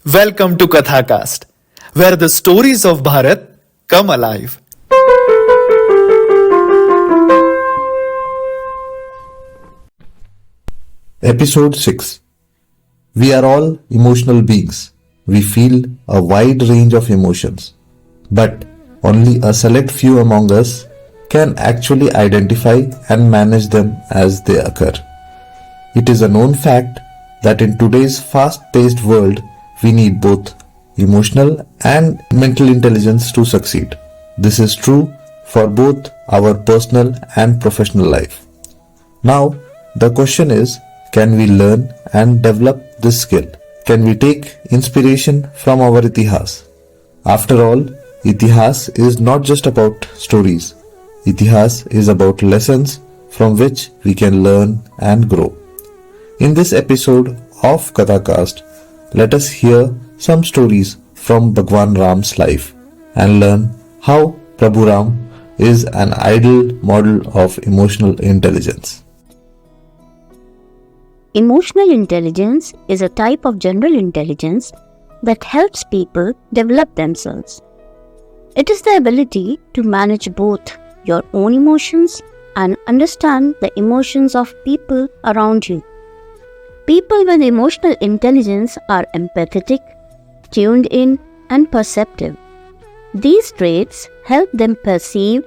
Welcome to Kathacast, where the stories of Bharat come alive. Episode 6. We are all emotional beings. We feel a wide range of emotions, but only a select few among us can actually identify and manage them as they occur. It is a known fact that in today's fast-paced world, we need both emotional and mental intelligence to succeed. This is true for both our personal and professional life. Now, the question is, can we learn and develop this skill? Can we take inspiration from our itihas? After all, itihas is not just about stories. Itihas is about lessons from which we can learn and grow. In this episode of Kathacast, let us hear some stories from Bhagwan Ram's life and learn how Prabhu Ram is an ideal model of emotional intelligence. Emotional intelligence is a type of general intelligence that helps people develop themselves. It is the ability to manage both your own emotions and understand the emotions of people around you. People with emotional intelligence are empathetic, tuned in, and perceptive. These traits help them perceive,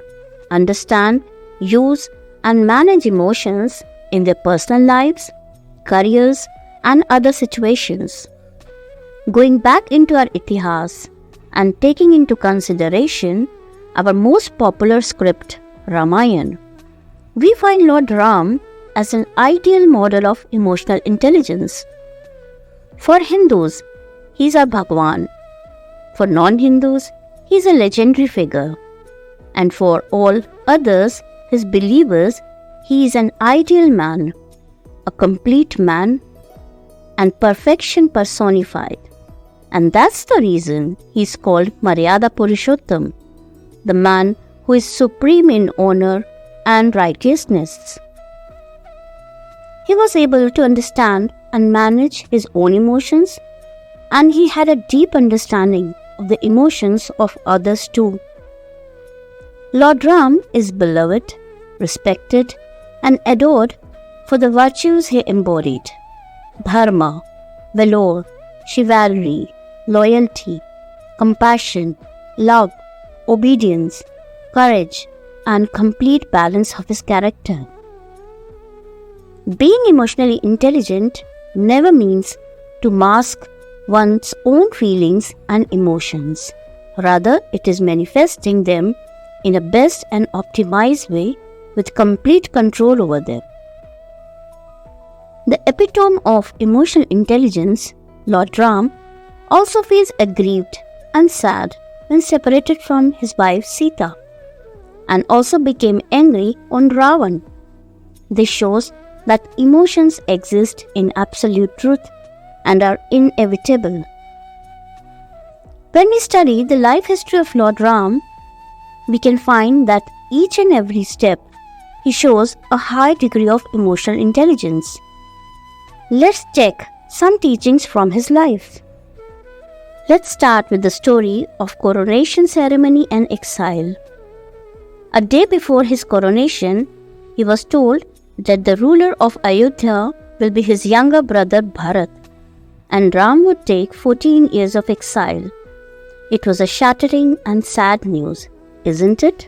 understand, use, and manage emotions in their personal lives, careers, and other situations. Going back into our itihas and taking into consideration our most popular script, Ramayana, we find Lord Ram as an ideal model of emotional intelligence. For Hindus, he is our bhagwan. For non-Hindus, he is a legendary figure. And for all others, his believers, he is an ideal man, a complete man, and perfection personified. And that's the reason he is called Maryada Purushottam, the man who is supreme in honor and righteousness. He was able to understand and manage his own emotions, and he had a deep understanding of the emotions of others too. Lord Ram is beloved, respected, and adored for the virtues he embodied: dharma, valor, chivalry, loyalty, compassion, love, obedience, courage, and complete balance of his character. Being emotionally intelligent never means to mask one's own feelings and emotions. Rather, it is manifesting them in a best and optimized way with complete control over them. The epitome of emotional intelligence, Lord Ram, also feels aggrieved and sad when separated from his wife Sita, and also became angry on Ravan. This shows that emotions exist in absolute truth and are inevitable. When we study the life history of Lord Ram, we can find that each and every step he shows a high degree of emotional intelligence. Let's check some teachings from his life. Let's start with the story of coronation ceremony and exile. A day before his coronation, he was told that the ruler of Ayodhya will be his younger brother Bharat, and Ram would take 14 years of exile. It was a shattering and sad news, isn't it?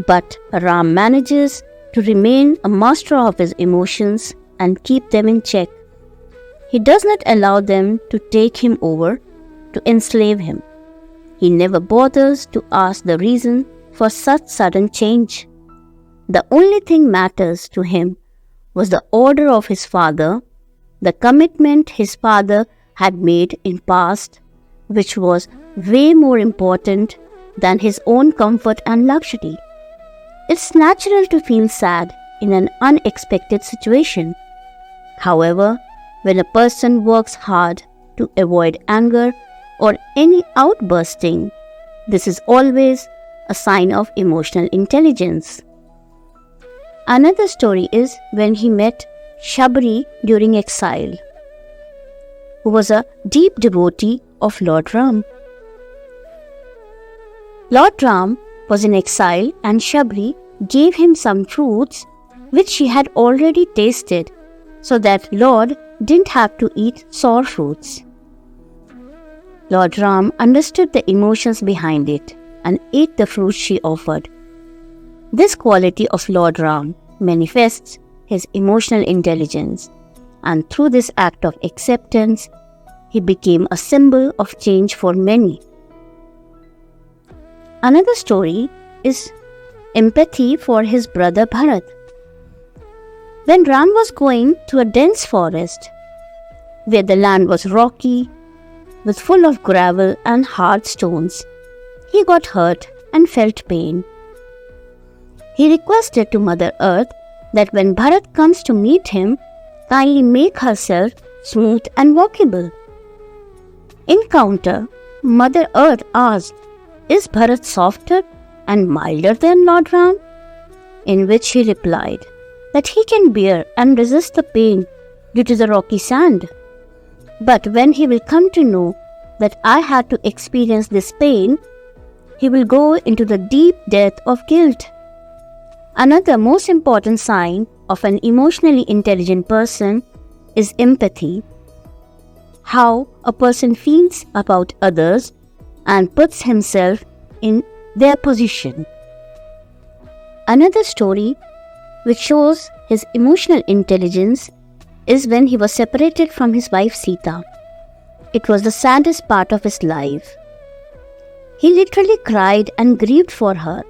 But Ram manages to remain a master of his emotions and keep them in check. He does not allow them to take him over, to enslave him. He never bothers to ask the reason for such sudden change. The only thing matters to him was the order of his father, the commitment his father had made in past, which was way more important than his own comfort and luxury. It's natural to feel sad in an unexpected situation. However, when a person works hard to avoid anger or any outbursting, this is always a sign of emotional intelligence. Another story is when he met Shabri during exile. who was a deep devotee of Lord Ram. Lord Ram was in exile and Shabri gave him some fruits which he had already tasted so that Lord didn't have to eat sour fruits. Lord Ram understood the emotions behind it and ate the fruits she offered. This quality of Lord Ram manifests his emotional intelligence, and through this act of acceptance, he became a symbol of change for many. Another story is empathy for his brother Bharat. When Ram was going through a dense forest, where the land was rocky, with full of gravel and hard stones, he got hurt and felt pain. He requested to Mother Earth that when Bharat comes to meet him, kindly make herself smooth and walkable. In counter, Mother Earth asked, "Is Bharat softer and milder than Lord Ram?" In which he replied that he can bear and resist the pain due to the rocky sand. But when he will come to know that I had to experience this pain, he will go into the deep depth of guilt. Another most important sign of an emotionally intelligent person is empathy. How a person feels about others and puts himself in their position. Another story which shows his emotional intelligence is when he was separated from his wife Sita. It was the saddest part of his life. He literally cried and grieved for her,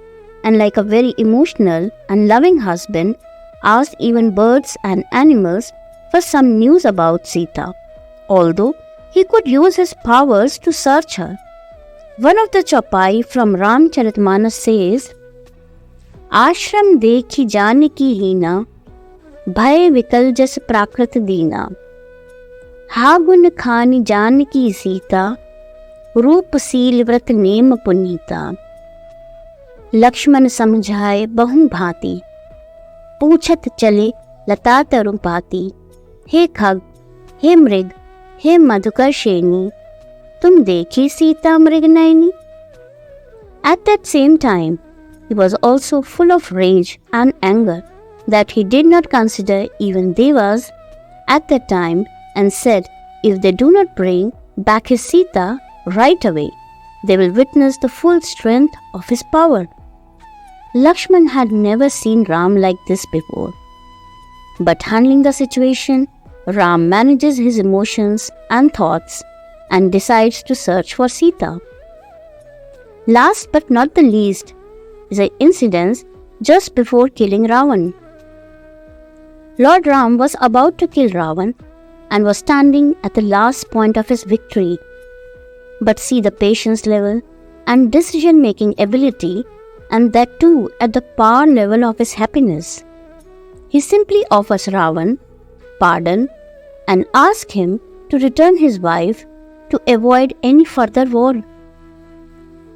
and like a very emotional and loving husband, asked even birds and animals for some news about Sita, although he could use his powers to search her. One of the Chaupai from Ramcharitmanas says, "Ashram dekhi janaki hina, bhay vikal jas prakrit dina. Hagun khani janaki Sita, रूप seal व्रत name पुनीता। लक्ष्मण समझाए बहु भांति, पूछत चले लता तरुपाती। हे खग, हे मृग, हे मधुकर श्रेणी, तुम देखी सीता मृग नयनी?" At that same time, he was also full of rage and anger that he did not consider even devas at that time and said, if they do not bring back his Sita right away, they will witness the full strength of his power. Lakshman had never seen Ram like this before. But handling the situation, Ram manages his emotions and thoughts and decides to search for Sita. Last but not the least is an incident just before killing Ravan. Lord Ram was about to kill Ravan and was standing at the last point of his victory. But see the patience level and decision-making ability, and that too at the power level of his happiness. He simply offers Ravan pardon and asks him to return his wife to avoid any further war.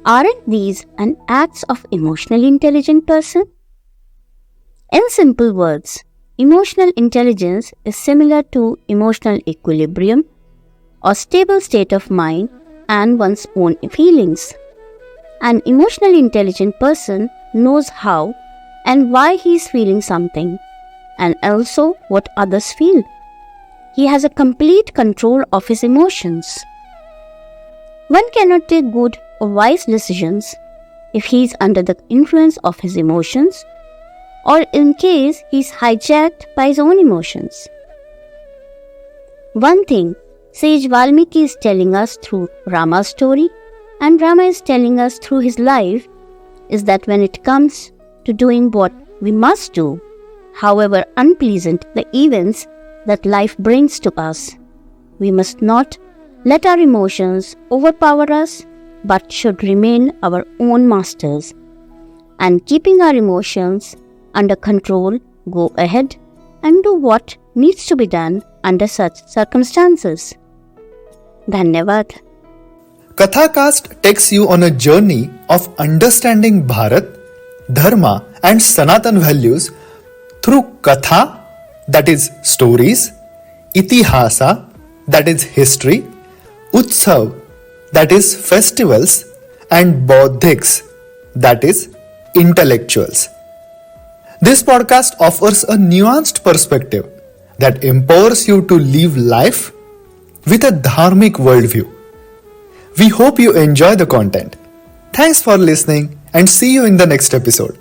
Aren't these an acts of emotionally intelligent person? In simple words, emotional intelligence is similar to emotional equilibrium or stable state of mind and one's own feelings. An emotionally intelligent person knows how and why he is feeling something, and also what others feel. He has a complete control of his emotions. One cannot take good or wise decisions if he is under the influence of his emotions, or in case he is hijacked by his own emotions. One thing Sage Valmiki is telling us through Rama's story, and Rama is telling us through his life, is that when it comes to doing what we must do, however unpleasant the events that life brings to us, we must not let our emotions overpower us, but should remain our own masters, and keeping our emotions under control, go ahead and do what needs to be done under such circumstances. Dhanyavad. Kathacast takes you on a journey of understanding Bharat, Dharma and Sanatan values through Katha, that is stories, itihasa, that is history, Utsav, that is festivals, and Bodhiks, that is intellectuals. This podcast offers a nuanced perspective that empowers you to live life with a dharmic worldview. We hope you enjoy the content. Thanks for listening and see you in the next episode.